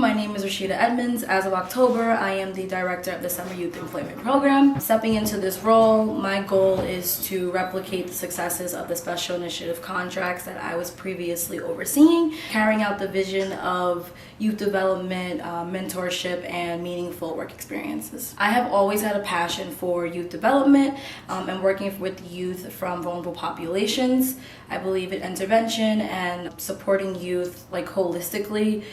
My name is Rasheeda Edmonds. As of October, I am the director of the Summer Youth Employment Program. Stepping into this role, my goal is to replicate the successes of the special initiative contracts that I was previously overseeing, carrying out the vision of youth development, mentorship, and meaningful work experiences. I have always had a passion for youth development and working with youth from vulnerable populations. I believe in intervention and supporting youth holistically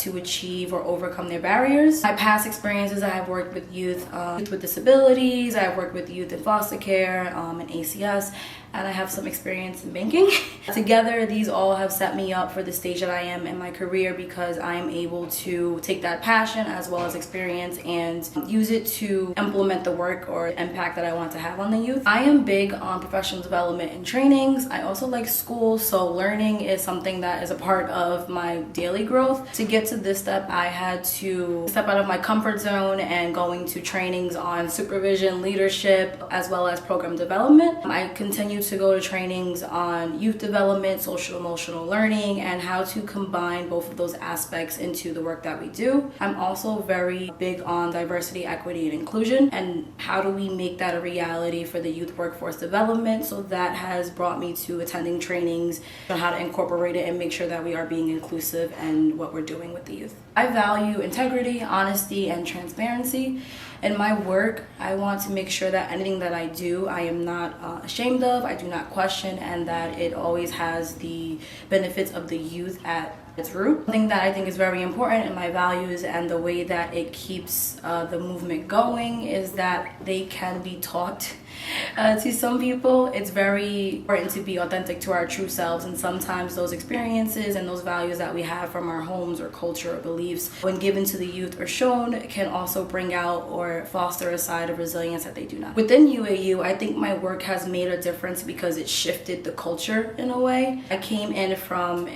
to achieve or overcome their barriers. My past experiences, I have worked with youth with disabilities, I have worked with youth in foster care and ACS, and I have some experience in banking. Together, these all have set me up for the stage that I am in my career because I am able to take that passion as well as experience and use it to implement the work or impact that I want to have on the youth. I am big on professional development and trainings. I also like school, so learning is something that is a part of my daily growth. To get to this step, I had to step out of my comfort zone and going to trainings on supervision, leadership, as well as program development. I continue to go to trainings on youth development, social emotional learning, and how to combine both of those aspects into the work that we do. I'm also very big on diversity, equity, and inclusion, and how do we make that a reality for the youth workforce development. So that has brought me to attending trainings on how to incorporate it and make sure that we are being inclusive in what we're doing with the youth. I value integrity, honesty, and transparency. In my work, I want to make sure that anything that I do, I am not ashamed of, I do not question, and that it always has the benefits of the youth at its root. Something that I think is very important in my values and the way that it keeps the movement going is that they can be taught. To some people, it's very important to be authentic to our true selves, and sometimes those experiences and those values that we have from our homes or culture or beliefs, when given to the youth or shown, can also bring out or foster a side of resilience that they do not. Within UAU, I think my work has made a difference because it shifted the culture in a way. I came in from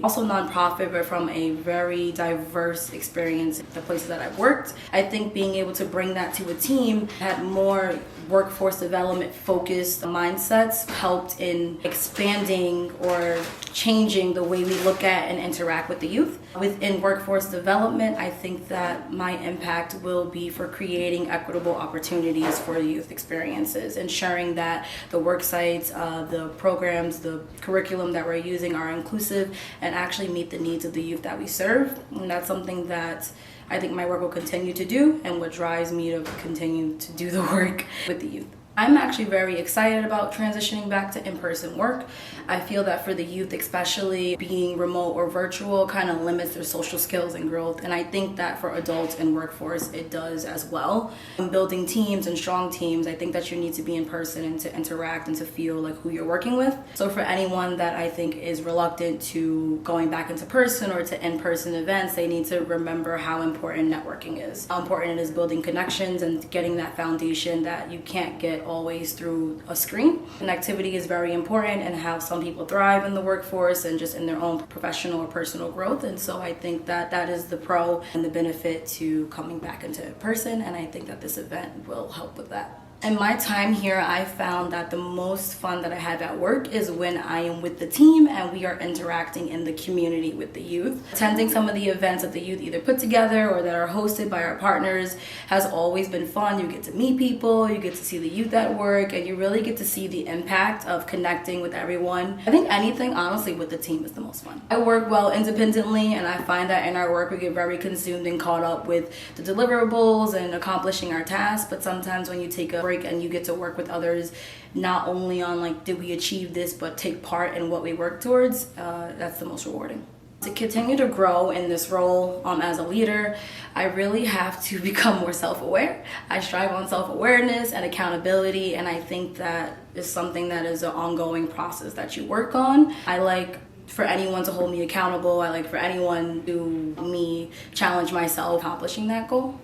also nonprofit, but from a very diverse experience in the places that I've worked. I think being able to bring that to a team had more workforce development focused mindsets helped in expanding or changing the way we look at and interact with the youth. Within workforce development, I think that my impact will be for creating equitable opportunities for youth experiences, ensuring that the work sites, the programs, the curriculum that we're using are inclusive and actually meet the needs of the youth that we serve. And that's something that I think my work will continue to do and what drives me to continue to do the work with the youth. I'm actually very excited about transitioning back to in-person work. I feel that for the youth, especially being remote or virtual, kind of limits their social skills and growth. And I think that for adults in workforce, it does as well. In building teams and strong teams, I think that you need to be in person and to interact and to feel like who you're working with. So for anyone that I think is reluctant to going back into person or to in-person events, they need to remember how important networking is. How important it is building connections and getting that foundation that you can't get always through a screen. Connectivity is very important and how some people thrive in the workforce and just in their own professional or personal growth. And so I think that that is the pro and the benefit to coming back into person, and I think that this event will help with that. In my time here, I found that the most fun that I have at work is when I am with the team and we are interacting in the community with the youth. Attending some of the events that the youth either put together or that are hosted by our partners has always been fun. You get to meet people, you get to see the youth at work, and you really get to see the impact of connecting with everyone. I think anything, honestly, with the team is the most fun. I work well independently, and I find that in our work we get very consumed and caught up with the deliverables and accomplishing our tasks, but sometimes when you take a break and you get to work with others, not only on did we achieve this, but take part in what we work towards, that's the most rewarding. To continue to grow in this role as a leader, I really have to become more self-aware. I strive on self-awareness and accountability, and I think that is something that is an ongoing process that you work on. I like for anyone to hold me accountable. I like for anyone to challenge myself accomplishing that goal.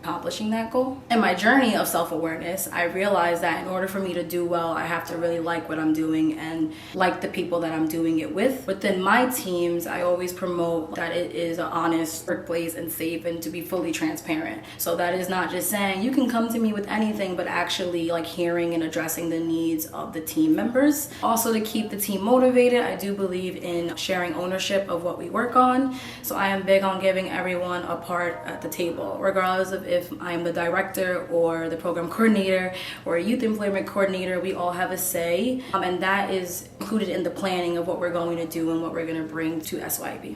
In my journey of self-awareness, I realized that in order for me to do well, I have to really like what I'm doing and like the people that I'm doing it with. Within my teams, I always promote that it is an honest workplace and safe and to be fully transparent. So that is not just saying you can come to me with anything, but actually hearing and addressing the needs of the team members. Also, to keep the team motivated, I do believe in sharing sharing ownership of what we work on. So I am big on giving everyone a part at the table, regardless of if I am the director or the program coordinator or a youth employment coordinator. We all have a say, and that is included in the planning of what we're going to do and what we're going to bring to SYB.